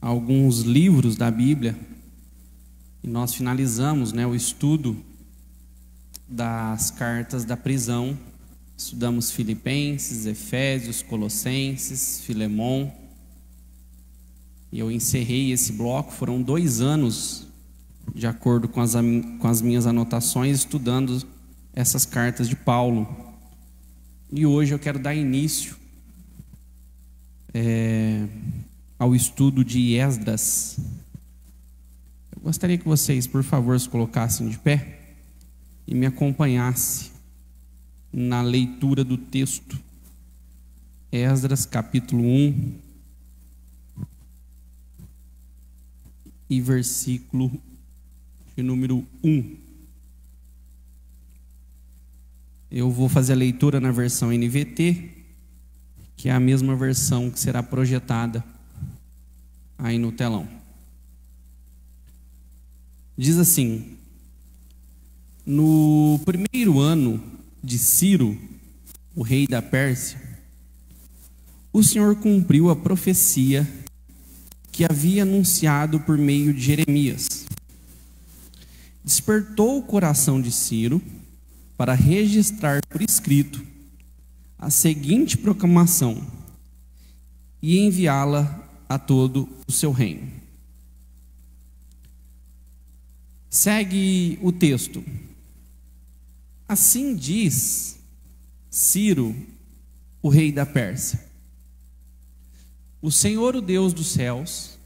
alguns livros da Bíblia e nós finalizamos, o estudo das cartas da prisão. Estudamos Filipenses, Efésios, Colossenses, Filemon. E eu encerrei esse bloco. Foram 2 anos, de acordo com as minhas anotações, estudando essas cartas de Paulo. E hoje eu quero dar início ao estudo de Esdras. Eu gostaria que vocês, por favor, se colocassem de pé e me acompanhassem na leitura do texto. Esdras, capítulo 1 e versículo de número 1. Eu vou fazer a leitura na versão NVT, que é a mesma versão que será projetada aí no telão. Diz assim: no primeiro ano de Ciro, o rei da Pérsia, o Senhor cumpriu a profecia que havia anunciado por meio de Jeremias. Despertou o coração de Ciro para registrar por escrito a seguinte proclamação e enviá-la a todo o seu reino. Segue o texto. Assim diz Ciro, o rei da Pérsia: o Senhor, o Deus dos céus,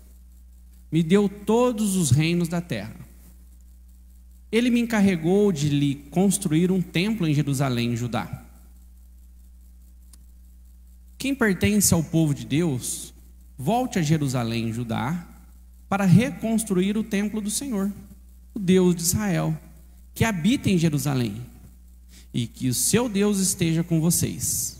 me deu todos os reinos da terra. Ele me encarregou de lhe construir um templo em Jerusalém, Judá. Quem pertence ao povo de Deus, volte a Jerusalém, Judá, para reconstruir o templo do Senhor, o Deus de Israel, que habita em Jerusalém, e que o seu Deus esteja com vocês.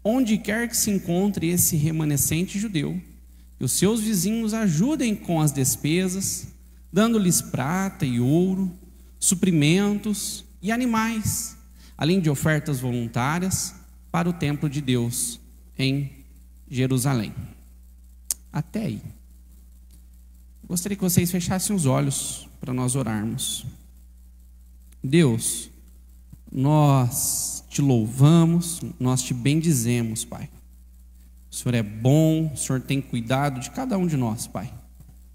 Onde quer que se encontre esse remanescente judeu, que os seus vizinhos ajudem com as despesas, dando-lhes prata e ouro, suprimentos e animais, além de ofertas voluntárias para o templo de Deus em Jerusalém. Até aí. Gostaria que vocês fechassem os olhos para nós orarmos. Deus, nós te louvamos, nós te bendizemos, Pai. O Senhor é bom, o Senhor tem cuidado de cada um de nós, Pai.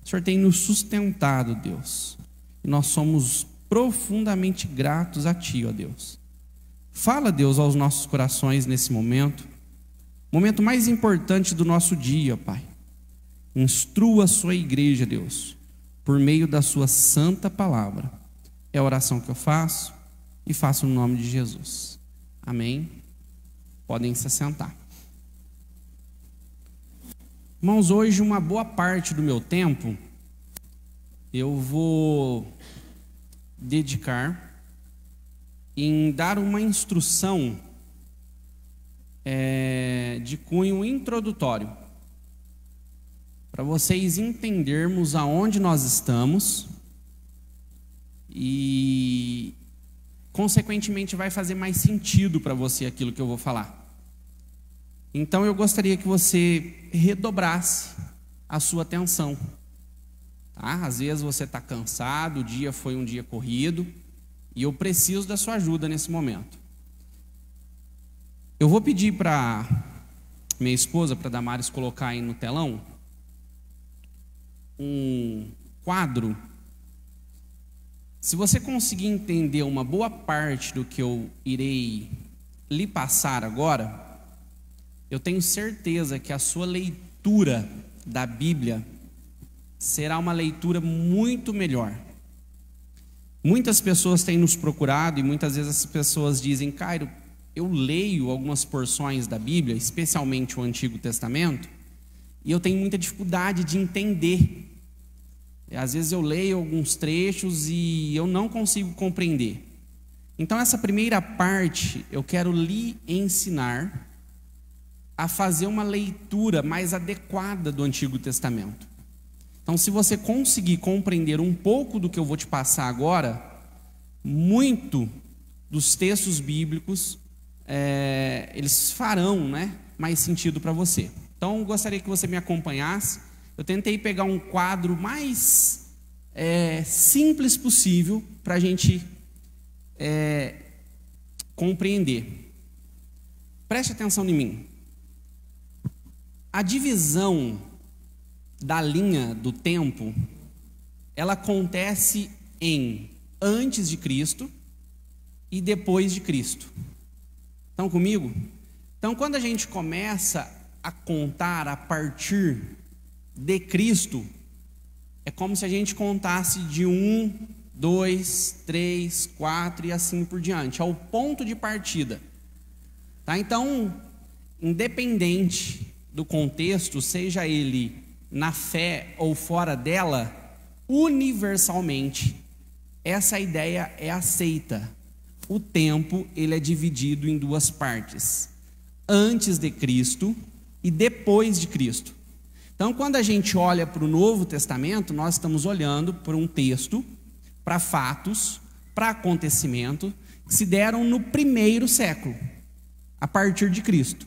O Senhor tem nos sustentado, Deus. E nós somos profundamente gratos a Ti, ó Deus. Fala, Deus, aos nossos corações nesse momento mais importante do nosso dia, Pai. Instrua a sua igreja, Deus, por meio da sua santa palavra. É a oração que eu faço e faço no nome de Jesus. Amém? Podem se assentar. Irmãos, hoje uma boa parte do meu tempo eu vou dedicar em dar uma instrução de cunho introdutório, para vocês entendermos aonde nós estamos e, consequentemente, vai fazer mais sentido para você aquilo que eu vou falar. Então eu gostaria que você redobrasse a sua atenção, tá? Às vezes você está cansado, o dia foi um dia corrido, e eu preciso da sua ajuda nesse momento. Eu vou pedir para minha esposa, para Damares, colocar aí no telão um quadro. Se você conseguir entender uma boa parte do que eu irei lhe passar agora, eu tenho certeza que a sua leitura da Bíblia será uma leitura muito melhor. Muitas pessoas têm nos procurado e muitas vezes as pessoas dizem: Cairo, eu leio algumas porções da Bíblia, especialmente o Antigo Testamento, e eu tenho muita dificuldade de entender. Às vezes eu leio alguns trechos e eu não consigo compreender. Então essa primeira parte eu quero lhe ensinar a fazer uma leitura mais adequada do Antigo Testamento. Então, se você conseguir compreender um pouco do que eu vou te passar agora, muito dos textos bíblicos, eles farão, mais sentido para você. Então, gostaria que você me acompanhasse. Eu tentei pegar um quadro mais simples possível para a gente compreender. Preste atenção em mim. A divisão da linha do tempo, ela acontece em antes de Cristo e depois de Cristo. Estão comigo? Então, quando a gente começa a contar a partir de Cristo, é como se a gente contasse de 1, 2, 3, 4 e assim por diante, ao ponto de partida. Tá? Então, independente do contexto, seja ele na fé ou fora dela, universalmente, essa ideia é aceita. O tempo, ele é dividido em duas partes: antes de Cristo e depois de Cristo. Então, quando a gente olha para o Novo Testamento, nós estamos olhando para um texto, para fatos, para acontecimentos que se deram no primeiro século, a partir de Cristo.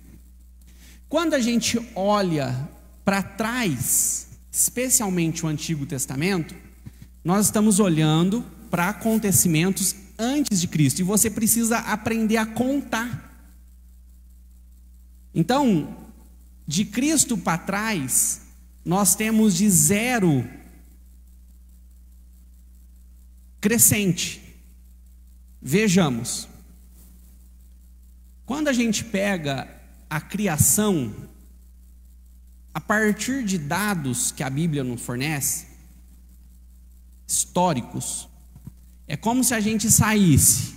Quando a gente olha para trás, especialmente o Antigo Testamento, nós estamos olhando para acontecimentos antes de Cristo, e você precisa aprender a contar. Então, de Cristo para trás, nós temos de 0 crescente. Vejamos. Quando a gente pega a criação, a partir de dados que a Bíblia nos fornece, históricos, é como se a gente saísse,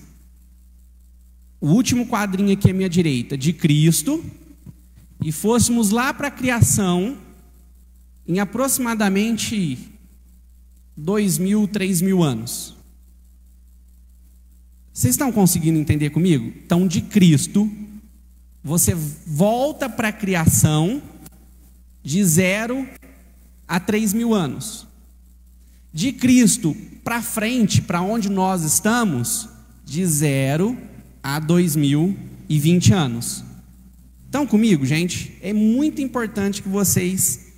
o último quadrinho aqui à minha direita, de Cristo, e fôssemos lá para a criação, em aproximadamente 2.000, 3.000 anos. Vocês estão conseguindo entender comigo? Então, de Cristo, você volta para a criação de 0 a 3.000 anos. De Cristo para frente, para onde nós estamos, de 0 a 2.020 anos. Estão comigo, gente? É muito importante que vocês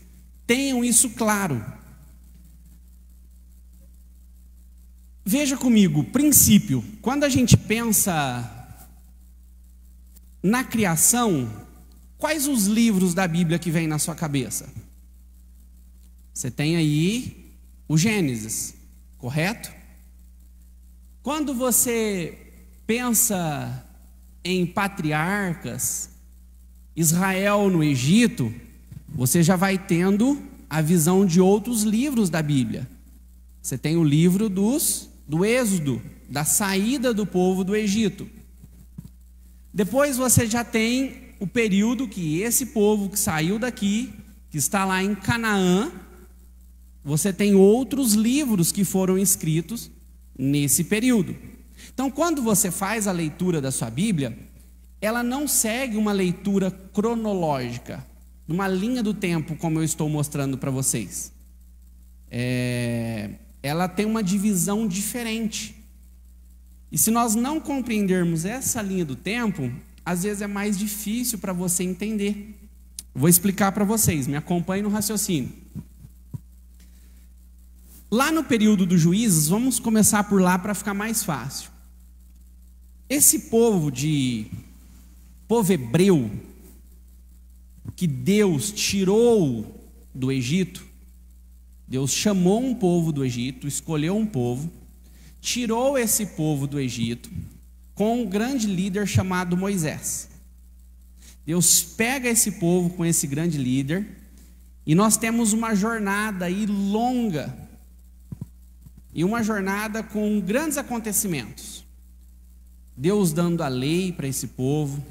tenham isso claro. Veja comigo, princípio. Quando a gente pensa na criação, quais os livros da Bíblia que vem na sua cabeça? Você tem aí o Gênesis, correto? Quando você pensa em patriarcas, Israel no Egito, você já vai tendo a visão de outros livros da Bíblia. Você tem o livro do Êxodo, da saída do povo do Egito. Depois você já tem o período que esse povo que saiu daqui, que está lá em Canaã, você tem outros livros que foram escritos nesse período. Então, quando você faz a leitura da sua Bíblia, ela não segue uma leitura cronológica, numa linha do tempo, como eu estou mostrando para vocês. Ela tem uma divisão diferente. E se nós não compreendermos essa linha do tempo, às vezes é mais difícil para você entender. Vou explicar para vocês, me acompanhem no raciocínio. Lá no período dos juízes, vamos começar por lá para ficar mais fácil. Esse povo hebreu, que Deus tirou do Egito, Deus chamou um povo do Egito, escolheu um povo, tirou esse povo do Egito com um grande líder chamado Moisés. Deus pega esse povo com esse grande líder e nós temos uma jornada aí longa e uma jornada com grandes acontecimentos. Deus dando a lei para esse povo,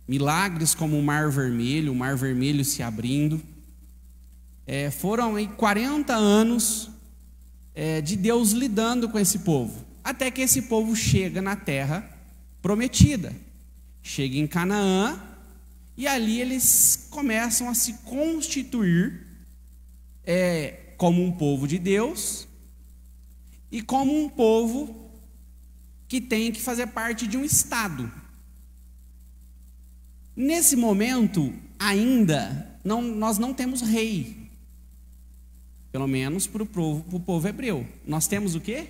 milagres como o Mar Vermelho se abrindo. Foram aí 40 anos de Deus lidando com esse povo, até que esse povo chega na terra prometida, chega em Canaã, e ali eles começam a se constituir como um povo de Deus e como um povo que tem que fazer parte de um estado. Nesse momento, ainda nós não temos rei. Pelo menos para o povo hebreu. Nós temos o quê?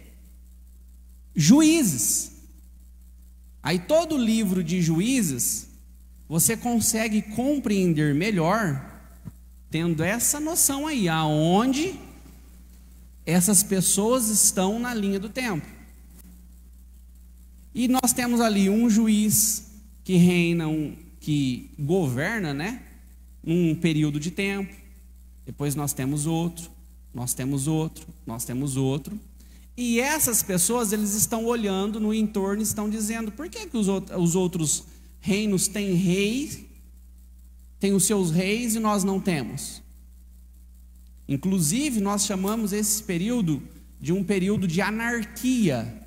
Juízes. Aí todo livro de Juízes, você consegue compreender melhor, tendo essa noção aí, aonde essas pessoas estão na linha do tempo. E nós temos ali um juiz que reina, que governa, né? Um período de tempo. Depois nós temos outro, nós temos outro, nós temos outro. E essas pessoas, eles estão olhando no entorno e estão dizendo: por que os outros reinos têm reis, têm os seus reis e nós não temos? Inclusive, nós chamamos esse período de um período de anarquia,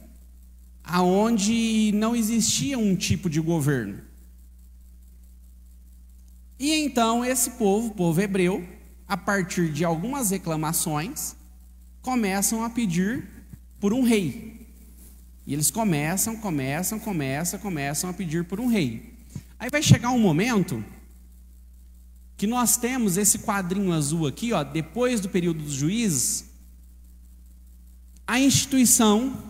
aonde não existia um tipo de governo. E então esse povo, o povo hebreu, a partir de algumas reclamações, começam a pedir por um rei. E eles começam a pedir por um rei. Aí vai chegar um momento que nós temos esse quadrinho azul aqui, ó, depois do período dos juízes, a instituição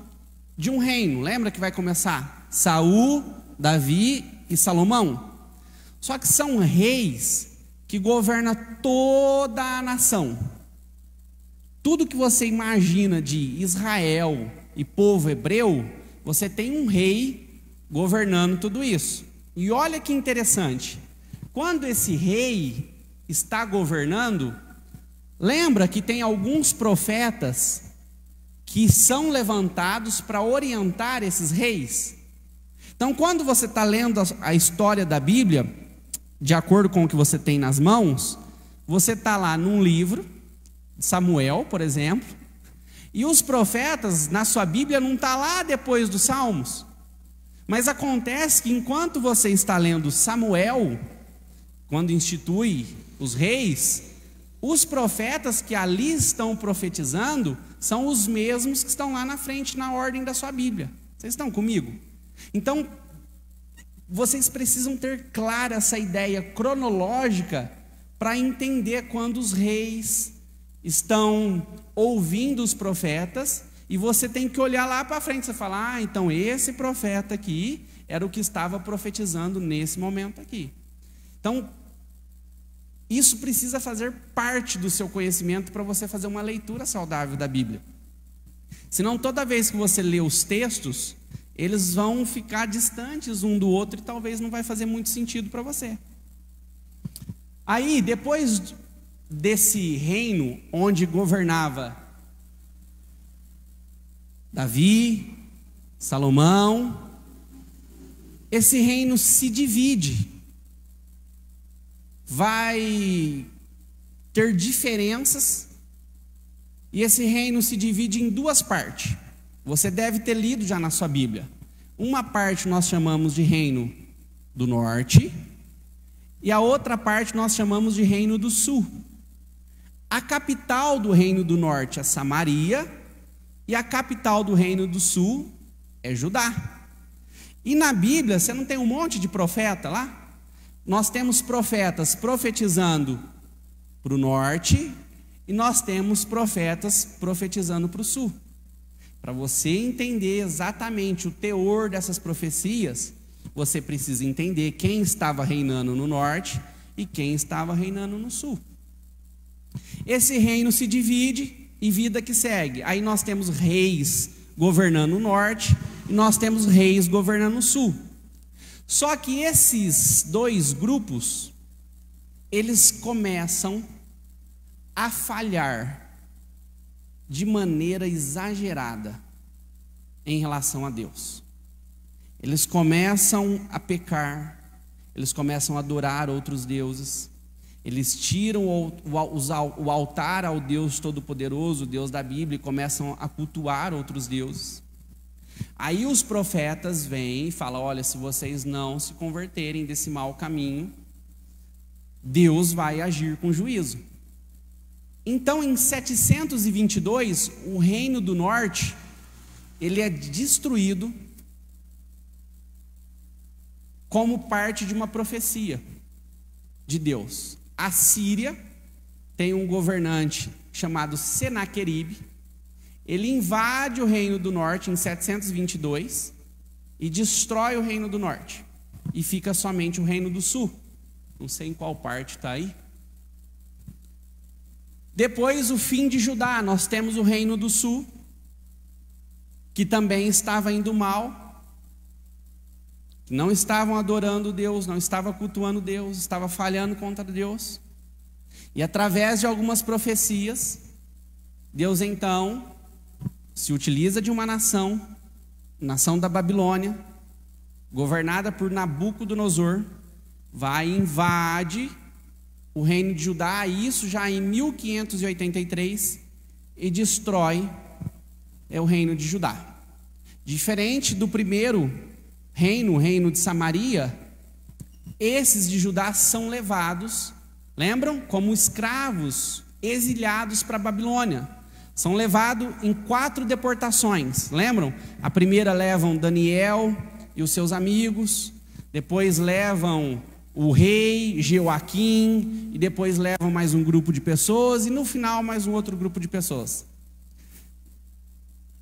de um reino. Lembra que vai começar Saul, Davi e Salomão? Só que são reis que governam toda a nação. Tudo que você imagina de Israel e povo hebreu, você tem um rei governando tudo isso. E olha que interessante, quando esse rei está governando, lembra que tem alguns profetas que são levantados para orientar esses reis. Então, quando você está lendo a história da Bíblia, de acordo com o que você tem nas mãos, você está lá num livro, Samuel, por exemplo, e os profetas na sua Bíblia não está lá depois dos Salmos. Mas acontece que enquanto você está lendo Samuel, quando institui os reis, os profetas que ali estão profetizando são os mesmos que estão lá na frente na ordem da sua Bíblia. Vocês estão comigo? Então, vocês precisam ter clara essa ideia cronológica para entender quando os reis estão ouvindo os profetas, e você tem que olhar lá para frente. Você fala: ah, então esse profeta aqui era o que estava profetizando nesse momento aqui. Então, isso precisa fazer parte do seu conhecimento para você fazer uma leitura saudável da Bíblia. Senão, toda vez que você lê os textos, eles vão ficar distantes um do outro e talvez não vai fazer muito sentido para você. Aí, depois desse reino onde governava Davi, Salomão, esse reino se divide. Vai ter diferenças, e esse reino se divide em duas partes. Você deve ter lido já na sua Bíblia. Uma parte nós chamamos de reino do norte, e a outra parte nós chamamos de reino do sul. A capital do reino do norte é Samaria, e a capital do reino do sul é Judá. E na Bíblia, você não tem um monte de profeta lá? Nós temos profetas profetizando para o norte, e nós temos profetas profetizando para o sul. Para você entender exatamente o teor dessas profecias, você precisa entender quem estava reinando no norte e quem estava reinando no sul. Esse reino se divide e vida que segue. Aí nós temos reis governando o norte e nós temos reis governando o sul. Só que esses dois grupos, eles começam a falhar de maneira exagerada em relação a Deus. Eles começam a pecar, eles começam a adorar outros deuses, eles tiram o altar ao Deus Todo-Poderoso, o Deus da Bíblia, e começam a cultuar outros deuses. Aí os profetas vêm e falam: olha, se vocês não se converterem desse mau caminho, Deus vai agir com juízo. Então, em 722, o reino do norte, ele é destruído como parte de uma profecia de Deus. A Síria tem um governante chamado Senaqueribe. Ele invade o reino do norte em 722 e destrói o reino do norte. E fica somente o reino do sul. Não sei em qual parte está aí. Depois, o fim de Judá, nós temos o reino do sul, que também estava indo mal, não estavam adorando Deus, não estava cultuando Deus, estava falhando contra Deus. E através de algumas profecias, Deus então se utiliza de uma nação da Babilônia, governada por Nabucodonosor, vai e invade o reino de Judá, isso já em 1583, e destrói o reino de Judá. Diferente do primeiro reino, o reino de Samaria, esses de Judá são levados, lembram? Como escravos, exiliados para a Babilônia. São levados em 4 deportações, lembram? A primeira levam Daniel e os seus amigos, depois levam o rei Jeoaquim, e depois levam mais um grupo de pessoas, e no final mais um outro grupo de pessoas.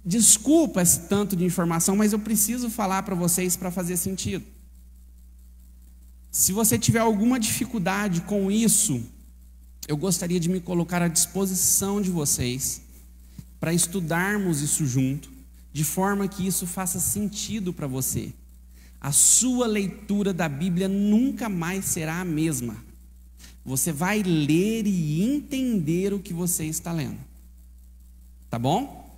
Desculpa esse tanto de informação, mas eu preciso falar para vocês para fazer sentido. Se você tiver alguma dificuldade com isso, eu gostaria de me colocar à disposição de vocês para estudarmos isso junto, de forma que isso faça sentido para você. A sua leitura da Bíblia nunca mais será a mesma. Você vai ler e entender o que você está lendo. Tá bom?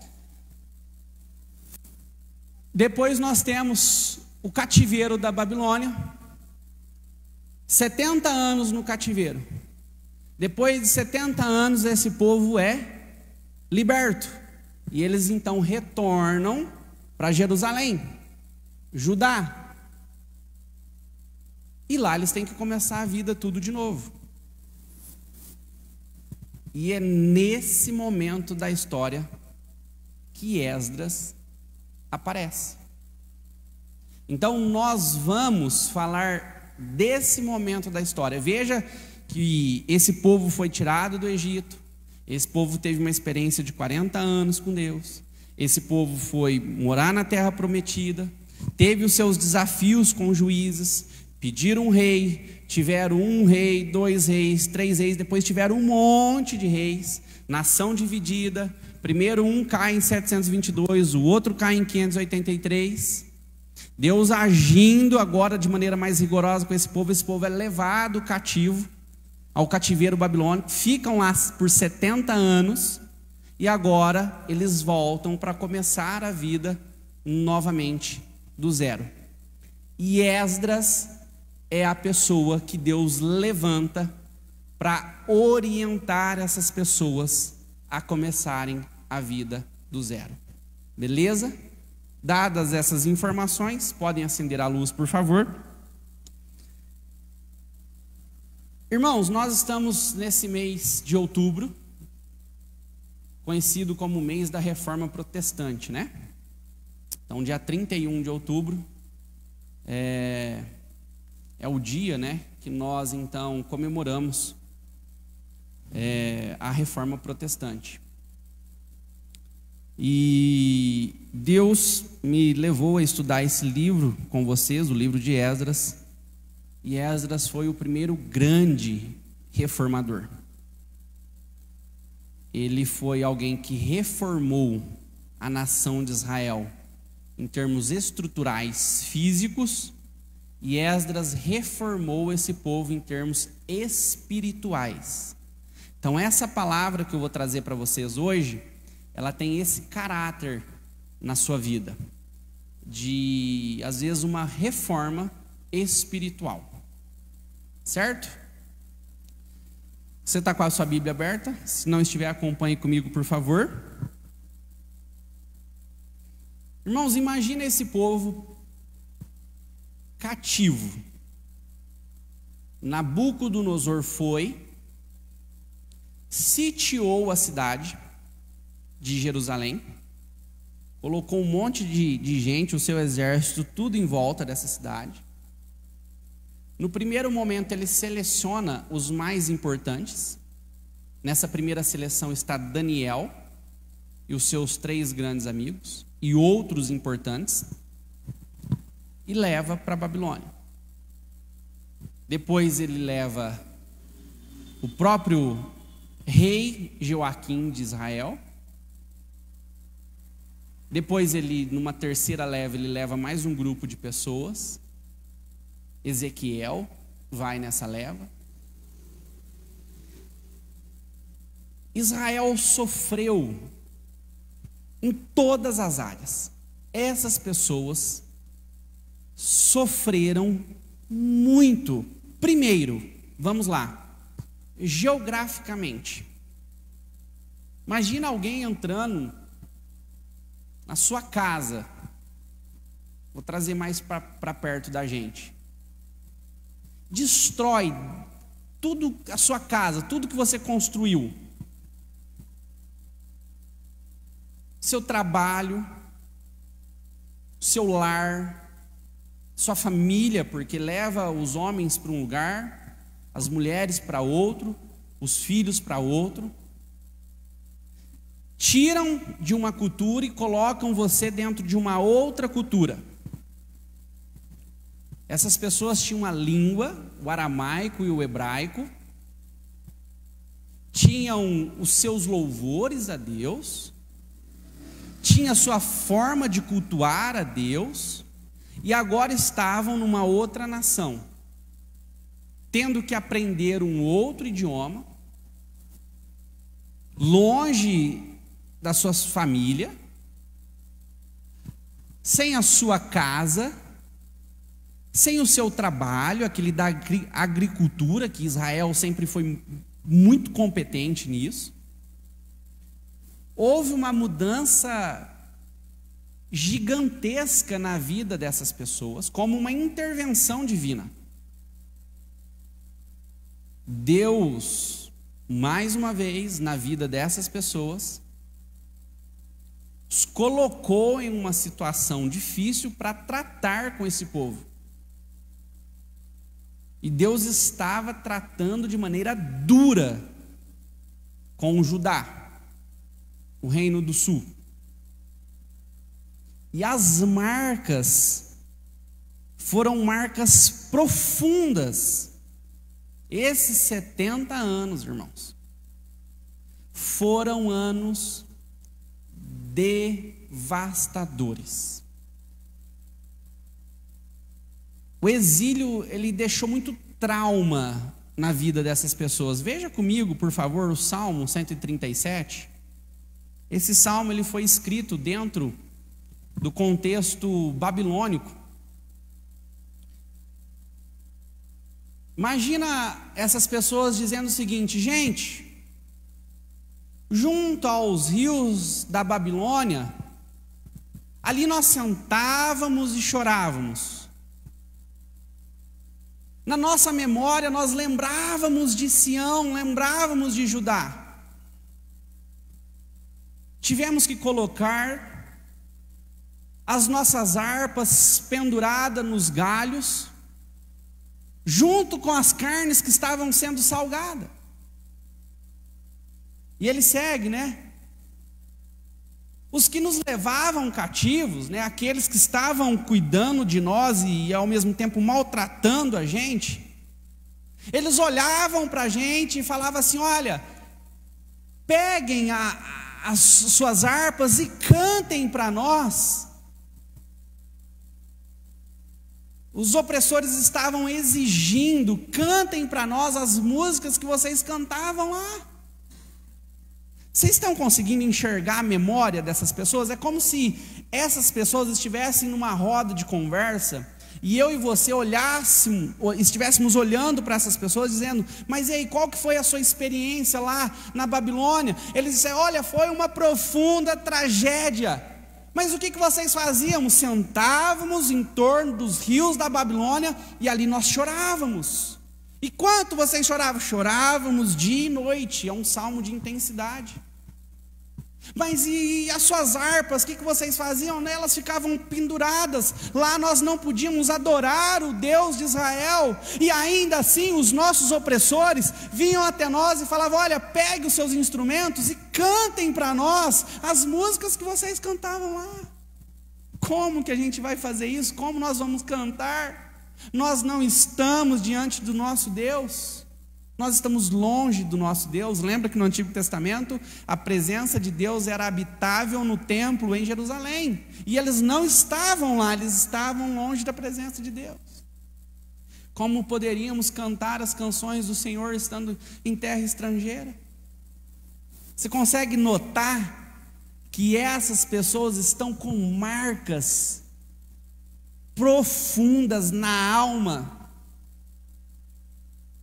Depois nós temos o cativeiro da Babilônia. 70 anos no cativeiro. Depois de 70 anos, esse povo é liberto. E eles então retornam para Jerusalém, Judá. E lá eles têm que começar a vida tudo de novo. E é nesse momento da história que Esdras aparece. Então nós vamos falar desse momento da história. Veja que esse povo foi tirado do Egito. Esse povo teve uma experiência de 40 anos com Deus. Esse povo foi morar na terra prometida. Teve os seus desafios com juízes. Pediram um rei. Tiveram um rei, 2 reis, 3 reis. Depois tiveram um monte de reis. Nação dividida. Primeiro um cai em 722. O outro cai em 583. Deus agindo agora de maneira mais rigorosa com esse povo. Esse povo é levado cativo ao cativeiro babilônico, ficam lá por 70 anos, e agora eles voltam para começar a vida novamente do zero. E Esdras é a pessoa que Deus levanta para orientar essas pessoas a começarem a vida do zero. Beleza? Dadas essas informações, podem acender a luz, por favor. Irmãos, nós estamos nesse mês de outubro, conhecido como o mês da Reforma Protestante, né? Então, dia 31 de outubro é o dia, né, que nós então comemoramos a Reforma Protestante. E Deus me levou a estudar esse livro com vocês, o livro de Esdras. E Esdras foi o primeiro grande reformador. Ele foi alguém que reformou a nação de Israel em termos estruturais, físicos, e Esdras reformou esse povo em termos espirituais. Então essa palavra que eu vou trazer para vocês hoje, ela tem esse caráter na sua vida, de às vezes uma reforma espiritual. Certo? Você está com a sua Bíblia aberta? Se não estiver, acompanhe comigo, por favor. Irmãos, imagina esse povo cativo. Nabucodonosor foi, sitiou a cidade de Jerusalém, colocou um monte de gente, o seu exército, tudo em volta dessa cidade. No primeiro momento, ele seleciona os mais importantes. Nessa primeira seleção está Daniel e os seus 3 grandes amigos e outros importantes, e leva para a Babilônia. Depois ele leva o próprio rei Joaquim de Israel. Depois ele, numa terceira leva, ele leva mais um grupo de pessoas. Ezequiel vai nessa leva. Israel sofreu em todas as áreas. Essas pessoas sofreram muito. Primeiro, vamos lá, geograficamente. Imagina alguém entrando na sua casa. Vou trazer mais para perto da gente. Destrói tudo, a sua casa, tudo que você construiu. Seu trabalho, seu lar, sua família, porque leva os homens para um lugar, as mulheres para outro, os filhos para outro. Tiram de uma cultura e colocam você dentro de uma outra cultura. Essas pessoas tinham a língua, o aramaico e o hebraico, tinham os seus louvores a Deus, tinha a sua forma de cultuar a Deus, e agora estavam numa outra nação, tendo que aprender um outro idioma, longe da sua família, sem a sua casa, sem o seu trabalho, aquele da agricultura, que Israel sempre foi muito competente nisso. Houve uma mudança gigantesca na vida dessas pessoas, como uma intervenção divina. Deus, mais uma vez, na vida dessas pessoas, os colocou em uma situação difícil para tratar com esse povo. E Deus estava tratando de maneira dura com o Judá, o reino do sul. E as marcas foram marcas profundas. Esses 70 anos, irmãos, foram anos devastadores. O exílio, ele deixou muito trauma na vida dessas pessoas. Veja comigo, por favor, o Salmo 137. Esse salmo ele foi escrito dentro do contexto babilônico. Imagina essas pessoas dizendo o seguinte: gente, junto aos rios da Babilônia, ali nós sentávamos e chorávamos. Na nossa memória nós lembrávamos de Sião, lembrávamos de Judá. Tivemos que colocar as nossas harpas penduradas nos galhos, junto com as carnes que estavam sendo salgadas. E ele segue, né? Os que nos levavam cativos, né? Aqueles que estavam cuidando de nós e ao mesmo tempo maltratando a gente, eles olhavam para a gente e falavam assim: olha, peguem as suas harpas e cantem para nós. Os opressores estavam exigindo: cantem para nós as músicas que vocês cantavam lá. Vocês estão conseguindo enxergar a memória dessas pessoas? É como se essas pessoas estivessem numa roda de conversa e eu e você estivéssemos olhando para essas pessoas dizendo: mas e aí, qual que foi a sua experiência lá na Babilônia? Eles disseram: olha, foi uma profunda tragédia. Mas o que vocês faziam? Sentávamos em torno dos rios da Babilônia e ali nós chorávamos. E quanto vocês choravam? Chorávamos dia e noite. É um salmo de intensidade. Mas e as suas harpas, o que vocês faziam? Elas ficavam penduradas. Lá nós não podíamos adorar o Deus de Israel. E ainda assim os nossos opressores vinham até nós e falavam: olha, pegue os seus instrumentos e cantem para nós as músicas que vocês cantavam lá. Como que a gente vai fazer isso? Como nós vamos cantar? Nós não estamos diante do nosso Deus. Nós estamos longe do nosso Deus. Lembra que no Antigo Testamento a presença de Deus era habitável no templo em Jerusalém, e eles não estavam lá, eles estavam longe da presença de Deus. Como poderíamos cantar as canções do Senhor estando em terra estrangeira? Você consegue notar que essas pessoas estão com marcas profundas na alma,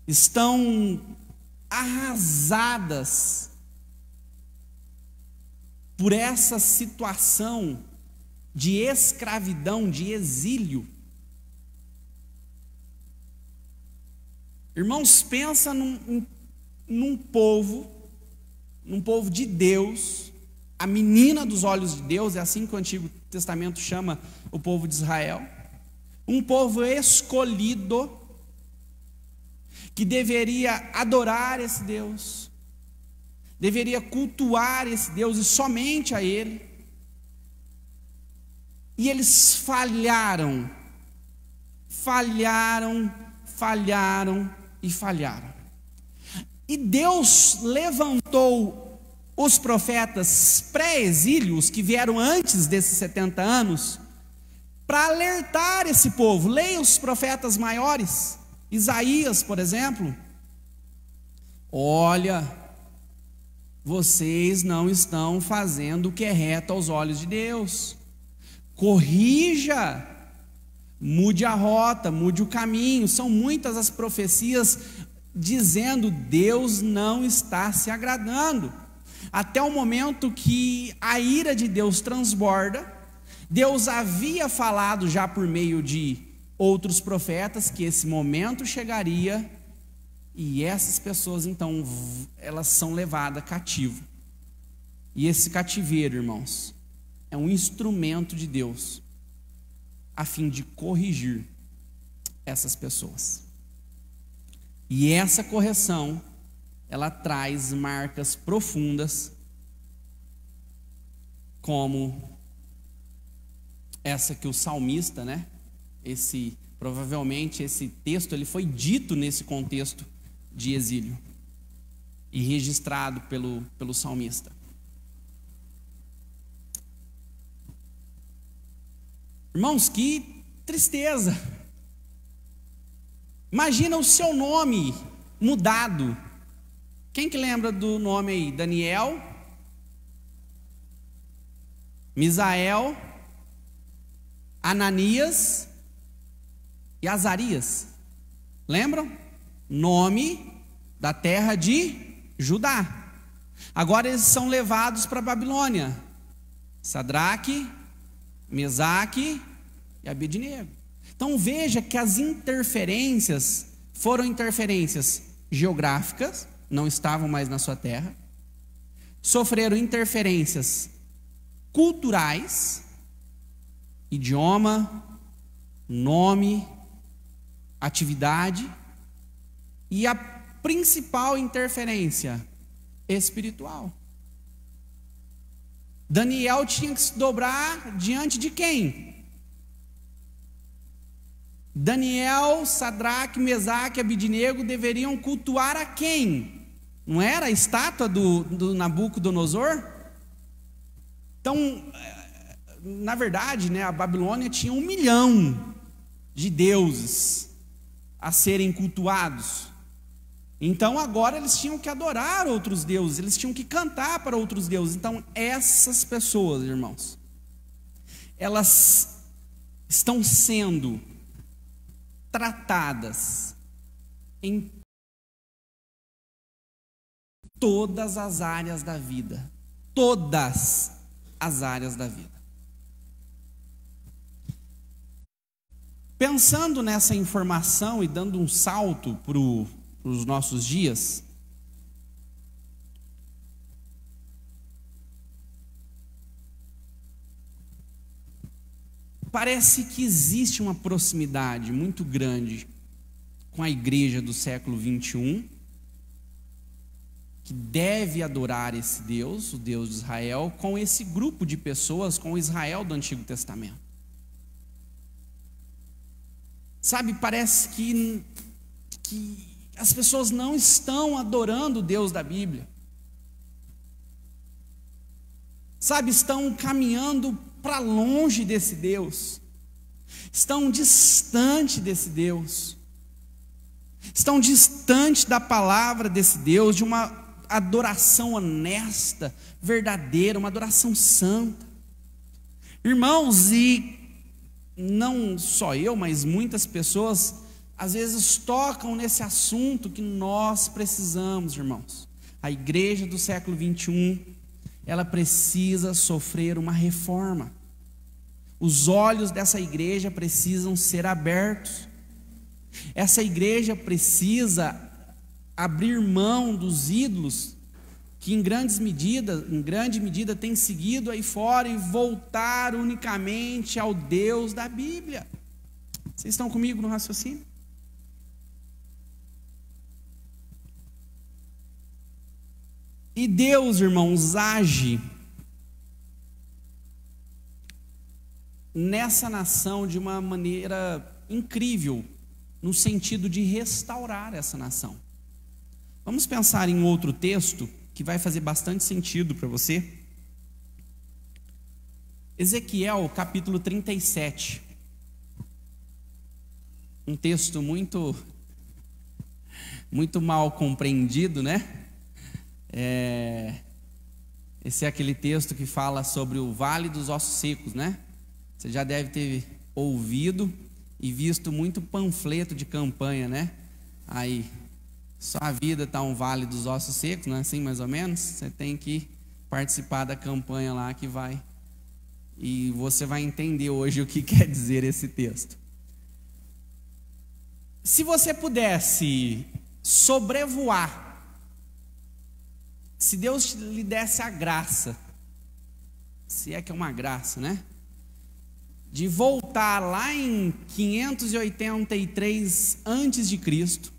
estão arrasadas por essa situação de escravidão, de exílio. Irmãos, pensa num povo de Deus, a menina dos olhos de Deus, é assim que o Antigo Testamento chama o povo de Israel, um povo escolhido, que deveria adorar esse Deus, deveria cultuar esse Deus e somente a Ele, e eles falharam. E Deus levantou os profetas pré-exílios, que vieram antes desses 70 anos, para alertar esse povo. Leia os profetas maiores. Isaías, por exemplo: olha, vocês não estão fazendo o que é reto aos olhos de Deus. Corrija, mude a rota, mude o caminho. São muitas as profecias dizendo: Deus não está se agradando. Até o momento que a ira de Deus transborda. Deus havia falado já por meio de outros profetas que esse momento chegaria, e essas pessoas então elas são levadas cativo. E esse cativeiro, irmãos, é um instrumento de Deus a fim de corrigir essas pessoas. E essa correção, ela traz marcas profundas, como essa que o salmista, provavelmente esse texto ele foi dito nesse contexto de exílio e registrado pelo salmista. Irmãos, que tristeza! Imagina o seu nome mudado. Quem que lembra do nome aí? Daniel, Misael, Ananias e Azarias. Lembram? Nome da terra de Judá. Agora eles são levados para a Babilônia. Sadraque, Mesaque e Abednego. Então veja que as interferências foram interferências geográficas, não estavam mais na sua terra. Sofreram interferências culturais, idioma, nome, atividade, e a principal interferência espiritual. Daniel tinha que se dobrar diante de quem? Daniel, Sadraque, Mesaque e Abednego deveriam cultuar a quem? Não era a estátua do Nabucodonosor? Então, na verdade, a Babilônia tinha 1 milhão de deuses a serem cultuados. Então agora eles tinham que adorar outros deuses, eles tinham que cantar para outros deuses. Então essas pessoas, irmãos, elas estão sendo tratadas em todas as áreas da vida. Todas as áreas da vida. Pensando nessa informação e dando um salto para os nossos dias, parece que existe uma proximidade muito grande com a igreja do século 21, que deve adorar esse Deus, o Deus de Israel, com esse grupo de pessoas, com o Israel do Antigo Testamento. Sabe, parece que as pessoas não estão adorando o Deus da Bíblia. Sabe, estão caminhando para longe desse Deus, estão distante desse Deus, estão distantes da palavra desse Deus, de uma adoração honesta, verdadeira, uma adoração santa. Irmãos, e não só eu, mas muitas pessoas às vezes tocam nesse assunto que nós precisamos, irmãos. A igreja do século 21, ela precisa sofrer uma reforma. Os olhos dessa igreja precisam ser abertos. Essa igreja precisa abrir mão dos ídolos que em grande medida tem seguido aí fora e voltar unicamente ao Deus da Bíblia. Vocês estão comigo no raciocínio? E Deus, irmãos, age nessa nação de uma maneira incrível, no sentido de restaurar essa nação. Vamos pensar em outro texto que vai fazer bastante sentido para você. Ezequiel, capítulo 37. Um texto muito mal compreendido, né? Esse é aquele texto que fala sobre o Vale dos Ossos Secos, né? Você já deve ter ouvido e visto muito panfleto de campanha, né? Aí, só a vida está um Vale dos Ossos Secos, não é assim mais ou menos? Você tem que participar da campanha lá que vai, e você vai entender hoje o que quer dizer esse texto. Se você pudesse sobrevoar, se Deus lhe desse a graça, se é que é uma graça, né? De voltar lá em 583 antes de Cristo,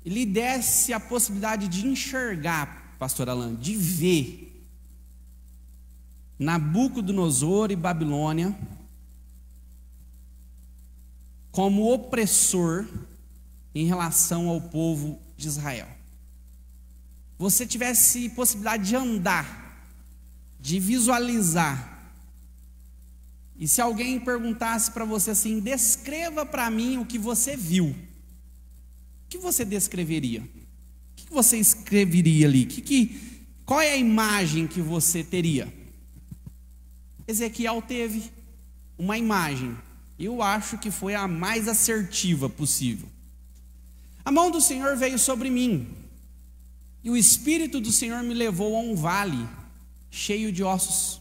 e lhe desse a possibilidade de enxergar, pastor Alan, de ver Nabucodonosor e Babilônia como opressor em relação ao povo de Israel. Você tivesse possibilidade de andar, de visualizar, e se alguém perguntasse para você assim: descreva para mim o que você viu, o que você descreveria? O que você escreveria ali? Qual é a imagem que você teria? Ezequiel teve uma imagem, eu acho que foi a mais assertiva possível. A mão do Senhor veio sobre mim, e o Espírito do Senhor me levou a um vale cheio de ossos.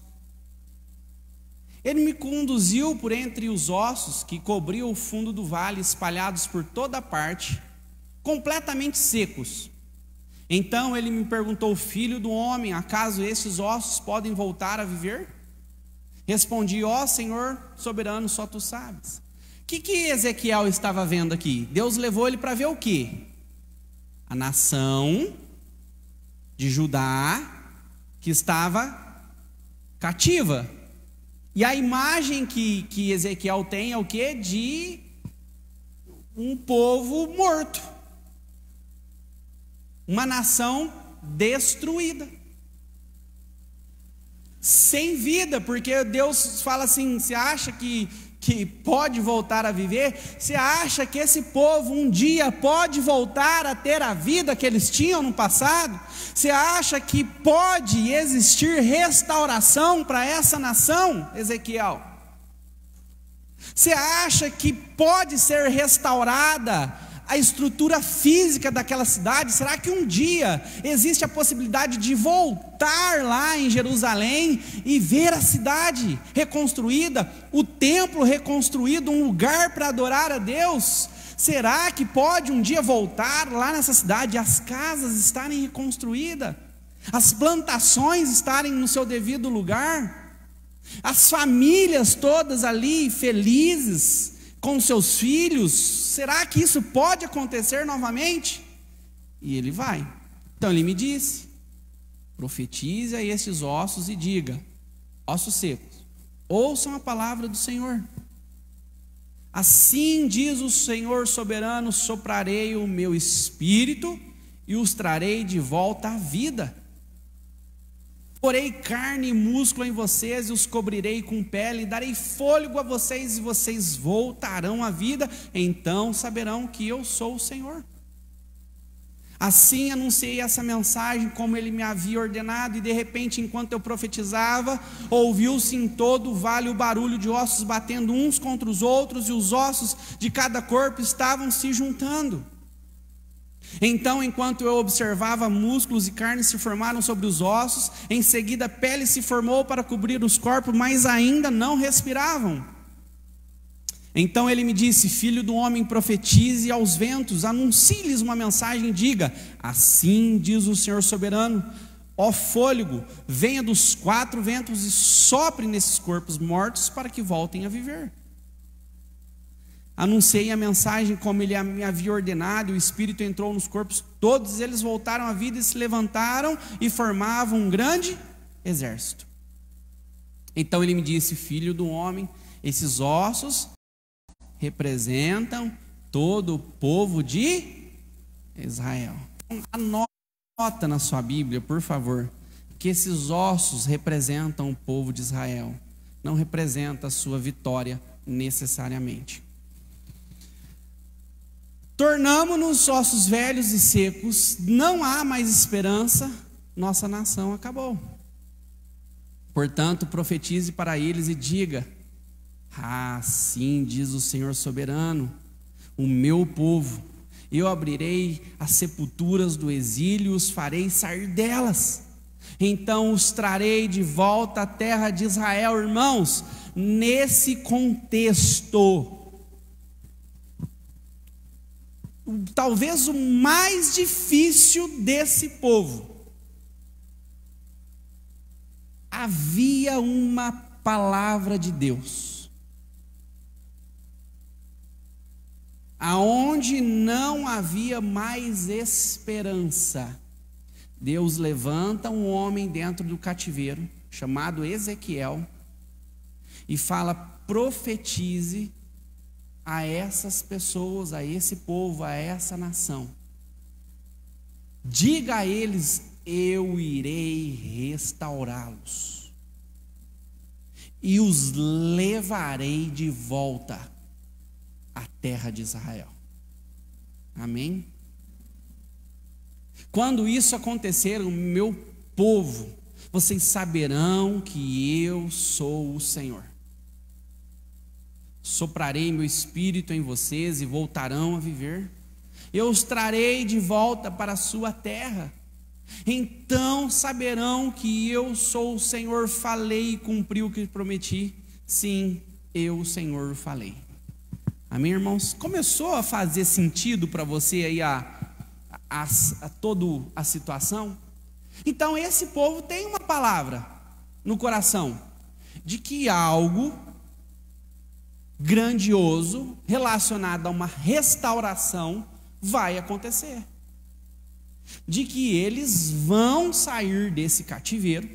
Ele me conduziu por entre os ossos que cobriam o fundo do vale, espalhados por toda parte, completamente secos. Então ele me perguntou: filho do homem, acaso esses ossos podem voltar a viver? Respondi: ó Senhor soberano, só tu sabes. O que Ezequiel estava vendo aqui? Deus levou ele para ver o quê? A nação de Judá que estava cativa. E a imagem que Ezequiel tem é o quê? De um povo morto, uma nação destruída, sem vida, porque Deus fala assim: você acha que pode voltar a viver? Você acha que esse povo um dia pode voltar a ter a vida que eles tinham no passado? Você acha que pode existir restauração para essa nação, Ezequiel? Você acha que pode ser restaurada a estrutura física daquela cidade? Será que um dia existe a possibilidade de voltar lá em Jerusalém e ver a cidade reconstruída, o templo reconstruído, um lugar para adorar a Deus? Será que pode um dia voltar lá nessa cidade, as casas estarem reconstruídas, as plantações estarem no seu devido lugar? As famílias todas ali felizes com seus filhos, será que isso pode acontecer novamente? E ele vai. Então ele me disse: profetize a estes ossos e diga: ossos secos, ouçam a palavra do Senhor. Assim diz o Senhor soberano: soprarei o meu espírito e os trarei de volta à vida. Porei carne e músculo em vocês e os cobrirei com pele, e darei fôlego a vocês e vocês voltarão à vida. Então saberão que eu sou o Senhor. Assim anunciei essa mensagem como ele me havia ordenado, e de repente, enquanto eu profetizava, ouviu-se em todo o vale o barulho de ossos batendo uns contra os outros, e os ossos de cada corpo estavam se juntando. Então, enquanto eu observava, músculos e carne se formaram sobre os ossos, em seguida a pele se formou para cobrir os corpos, mas ainda não respiravam. Então ele me disse: filho do homem, profetize aos ventos, anuncie-lhes uma mensagem, diga: assim diz o Senhor soberano, ó fôlego, venha dos 4 ventos e sopre nesses corpos mortos para que voltem a viver. Anunciei a mensagem como ele me havia ordenado, e o Espírito entrou nos corpos, todos eles voltaram à vida e se levantaram e formavam um grande exército. Então ele me disse: filho do homem, esses ossos representam todo o povo de Israel. Anota na sua Bíblia, por favor, que esses ossos representam o povo de Israel, não representa a sua vitória necessariamente. Tornamo-nos ossos velhos e secos, não há mais esperança, nossa nação acabou. Portanto, profetize para eles e diga: assim diz o Senhor soberano, o meu povo, eu abrirei as sepulturas do exílio e os farei sair delas. Então os trarei de volta à terra de Israel. Irmãos, nesse contexto, talvez o mais difícil desse povo, havia uma palavra de Deus, aonde não havia mais esperança. Deus levanta um homem dentro do cativeiro, chamado Ezequiel, e fala: profetize a essas pessoas, a esse povo, a essa nação. Diga a eles: eu irei restaurá-los e os levarei de volta à terra de Israel. Amém? Quando isso acontecer, o meu povo, vocês saberão que eu sou o Senhor. Soprarei meu espírito em vocês e voltarão a viver. Eu os trarei de volta para a sua terra. Então saberão que eu sou o Senhor, falei e cumpri o que prometi. Sim, eu, o Senhor, falei. Amém, irmãos? Começou a fazer sentido para você aí toda a situação? Então esse povo tem uma palavra no coração de que algo grandioso relacionado a uma restauração vai acontecer, de que eles vão sair desse cativeiro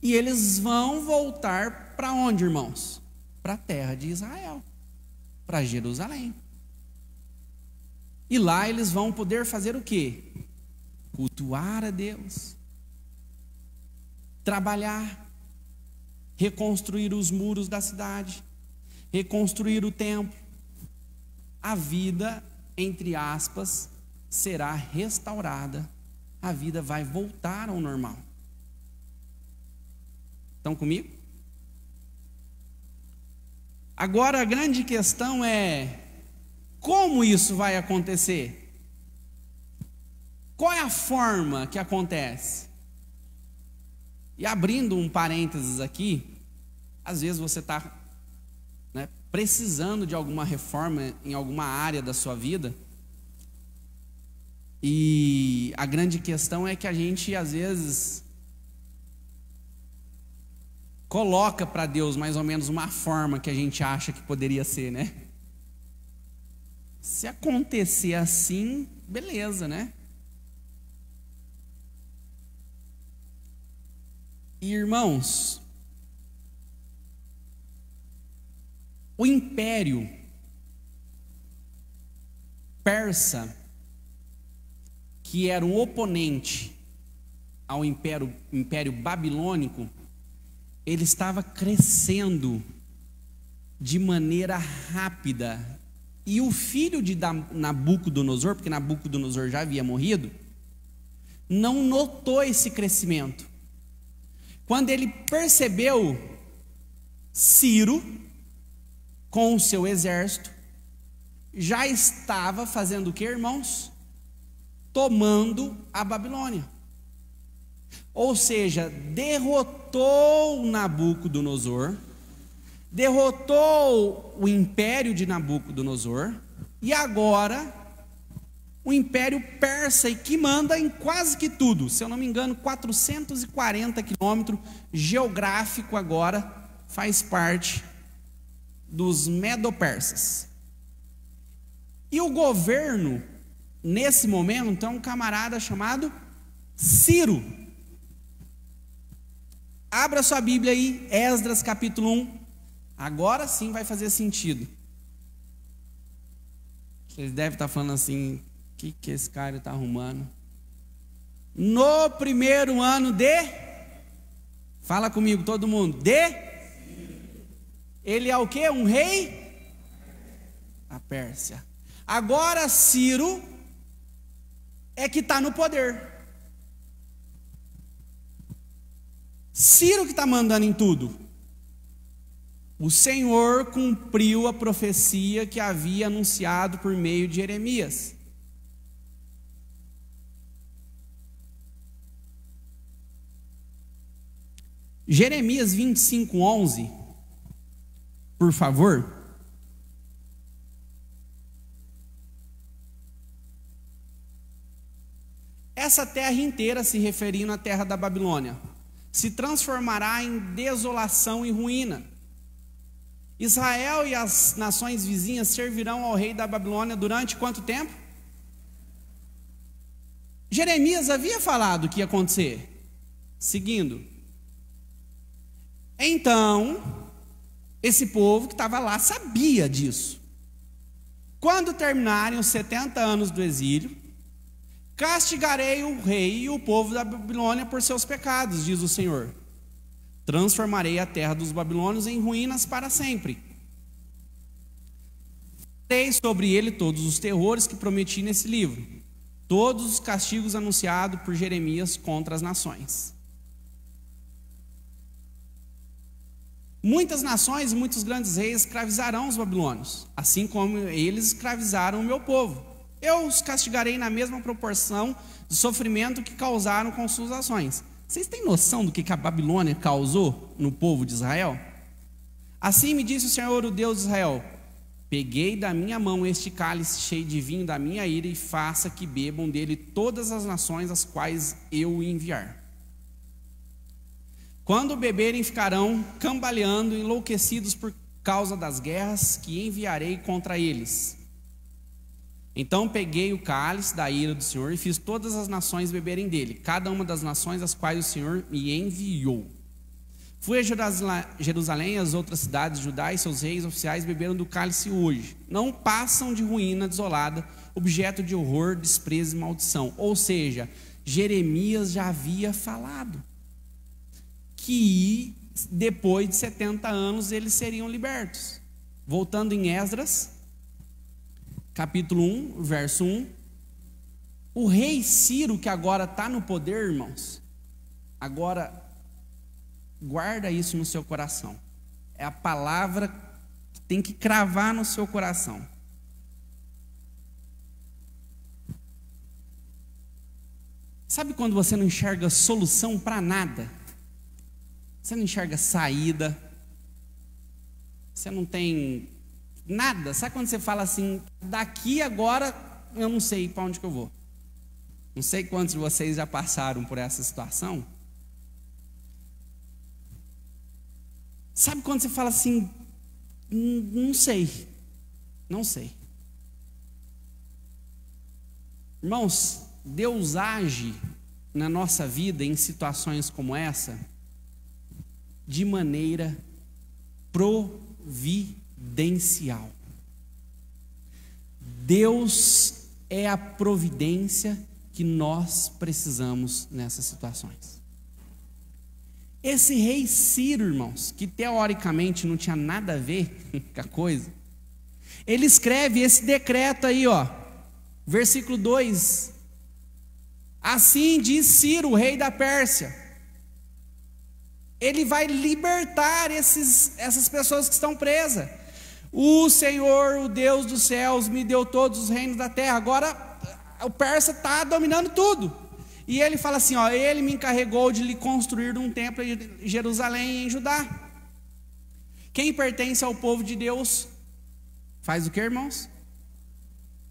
e eles vão voltar para onde, irmãos? Para a terra de Israel, para Jerusalém. E lá eles vão poder fazer o quê? Cultuar a Deus, trabalhar, reconstruir os muros da cidade, reconstruir o templo. A vida, entre aspas, será restaurada, a vida vai voltar ao normal. Estão comigo? Agora a grande questão é: como isso vai acontecer? Qual é a forma que acontece? E abrindo um parênteses aqui, às vezes você está precisando de alguma reforma em alguma área da sua vida, e a grande questão é que a gente às vezes coloca para Deus mais ou menos uma forma que a gente acha que poderia ser, né? Se acontecer assim, beleza, né? E, irmãos, o império persa, que era um oponente ao império babilônico, ele estava crescendo de maneira rápida. E o filho de Nabucodonosor, porque Nabucodonosor já havia morrido, não notou esse crescimento. Quando ele percebeu, Ciro, com o seu exército, já estava fazendo o que, irmãos? Tomando a Babilônia. Ou seja, derrotou Nabucodonosor, derrotou o império de Nabucodonosor, e agora o império persa, e que manda em quase que tudo, se eu não me engano, 440 quilômetros geográfico agora, faz parte dos medo-persas. E o governo, nesse momento, é um camarada chamado Ciro. Abra sua Bíblia aí, Esdras capítulo 1. Agora sim vai fazer sentido. Vocês devem estar falando assim, o que esse cara está arrumando? No primeiro ano fala comigo todo mundo, ele é o quê? Um rei? A Pérsia. Agora Ciro é que está no poder. Ciro que está mandando em tudo. O Senhor cumpriu a profecia que havia anunciado por meio de Jeremias. Jeremias 25:11, por favor. Essa terra inteira, se referindo à terra da Babilônia, se transformará em desolação e ruína. Israel e as nações vizinhas servirão ao rei da Babilônia durante quanto tempo? Jeremias havia falado o que ia acontecer. Seguindo. Então, esse povo que estava lá sabia disso. Quando terminarem os 70 anos do exílio, castigarei o rei e o povo da Babilônia por seus pecados, diz o Senhor. Transformarei a terra dos babilônios em ruínas para sempre. Farei sobre ele todos os terrores que prometi nesse livro, todos os castigos anunciados por Jeremias contra as nações. Muitas nações e muitos grandes reis escravizarão os babilônios, assim como eles escravizaram o meu povo. Eu os castigarei na mesma proporção do sofrimento que causaram com suas ações. Vocês têm noção do que a Babilônia causou no povo de Israel? Assim me disse o Senhor, o Deus de Israel: peguei da minha mão este cálice cheio de vinho da minha ira e faça que bebam dele todas as nações às quais eu enviar. Quando beberem, ficarão cambaleando, enlouquecidos por causa das guerras que enviarei contra eles. Então peguei o cálice da ira do Senhor e fiz todas as nações beberem dele, cada uma das nações às quais o Senhor me enviou. Fui a Jerusalém e as outras cidades de Judá, e seus reis oficiais beberam do cálice hoje. Não passam de ruína desolada, objeto de horror, desprezo e maldição. Ou seja, Jeremias já havia falado que depois de 70 anos eles seriam libertos. Voltando em Esdras capítulo 1, verso 1. O rei Ciro, que agora está no poder, irmãos, agora guarda isso no seu coração. É a palavra que tem que cravar no seu coração. Sabe quando você não enxerga solução para nada? Você não enxerga saída, você não tem nada. Sabe quando você fala assim, daqui agora eu não sei para onde que eu vou? Não sei quantos de vocês já passaram por essa situação. Sabe quando você fala assim, não sei. Irmãos, Deus age na nossa vida em situações como essa de maneira providencial. Deus é a providência que nós precisamos nessas situações. Esse rei Ciro, irmãos, que teoricamente não tinha nada a ver com a coisa, ele escreve esse decreto aí, versículo 2. Assim diz Ciro, rei da Pérsia. Ele vai libertar essas pessoas que estão presas. O Senhor, o Deus dos céus, me deu todos os reinos da terra. Agora o persa está dominando tudo. E ele fala assim, ele me encarregou de lhe construir um templo em Jerusalém, em Judá. Quem pertence ao povo de Deus, faz o que, irmãos?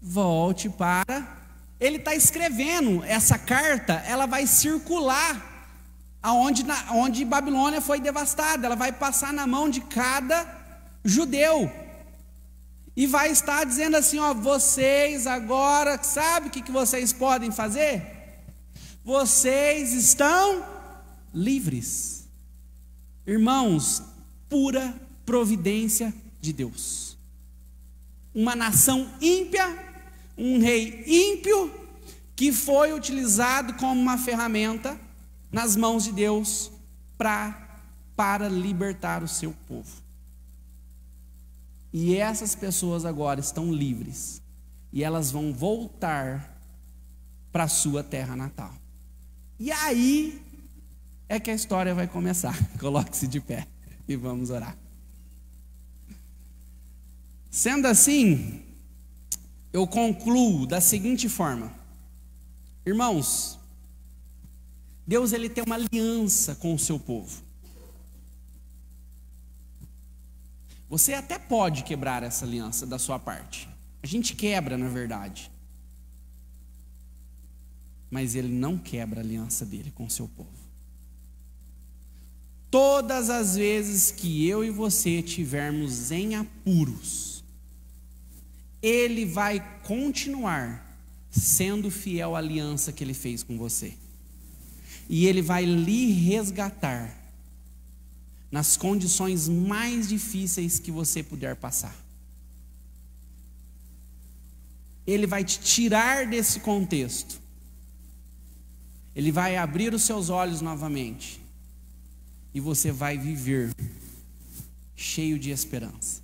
Volte para... Ele está escrevendo essa carta, ela vai circular onde Babilônia foi devastada. Ela vai passar na mão de cada judeu. E vai estar dizendo assim, vocês agora, sabe o que vocês podem fazer? Vocês estão livres. Irmãos, pura providência de Deus. Uma nação ímpia, um rei ímpio, que foi utilizado como uma ferramenta nas mãos de Deus para libertar o seu povo. E essas pessoas agora estão livres, e elas vão voltar para a sua terra natal. E aí é que a história vai começar. Coloque-se de pé e vamos orar. Sendo assim, eu concluo da seguinte forma. Irmãos, Deus ele tem uma aliança com o seu povo. Você até pode quebrar essa aliança da sua parte. A gente quebra, na verdade. Mas ele não quebra a aliança dele com o seu povo. Todas as vezes que eu e você tivermos em apuros, ele vai continuar sendo fiel à aliança que ele fez com você. E ele vai lhe resgatar nas condições mais difíceis que você puder passar. Ele vai te tirar desse contexto. Ele vai abrir os seus olhos novamente. E você vai viver cheio de esperança.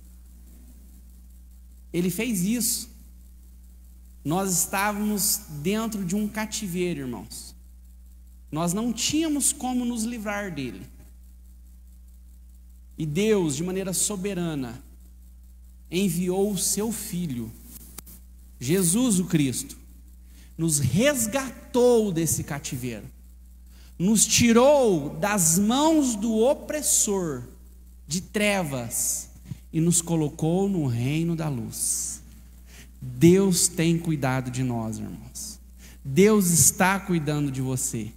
Ele fez isso. Nós estávamos dentro de um cativeiro, irmãos. Nós não tínhamos como nos livrar dele. E Deus, de maneira soberana, enviou o seu Filho, Jesus o Cristo, nos resgatou desse cativeiro, nos tirou das mãos do opressor, de trevas, e nos colocou no reino da luz. Deus tem cuidado de nós, irmãos. Deus está cuidando de você.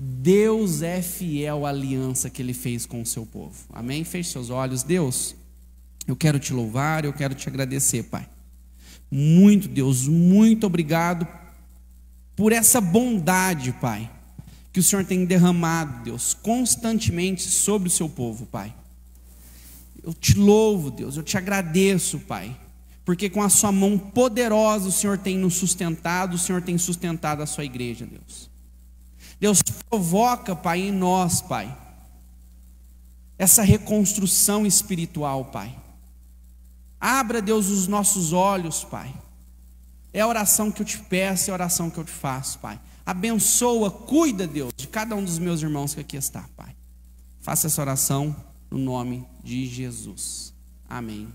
Deus é fiel à aliança que Ele fez com o seu povo. Amém? Feche seus olhos. Deus, eu quero te louvar, eu quero te agradecer, Pai. Muito, Deus, muito obrigado por essa bondade, Pai, que o Senhor tem derramado, Deus, constantemente sobre o seu povo, Pai. Eu te louvo, Deus, eu te agradeço, Pai, porque com a sua mão poderosa o Senhor tem nos sustentado, o Senhor tem sustentado a sua igreja, Deus. Deus, provoca, Pai, em nós, Pai, essa reconstrução espiritual, Pai. Abra, Deus, os nossos olhos, Pai. É a oração que eu te peço, é a oração que eu te faço, Pai. Abençoa, cuida, Deus, de cada um dos meus irmãos que aqui está, Pai. Faça essa oração no nome de Jesus. Amém.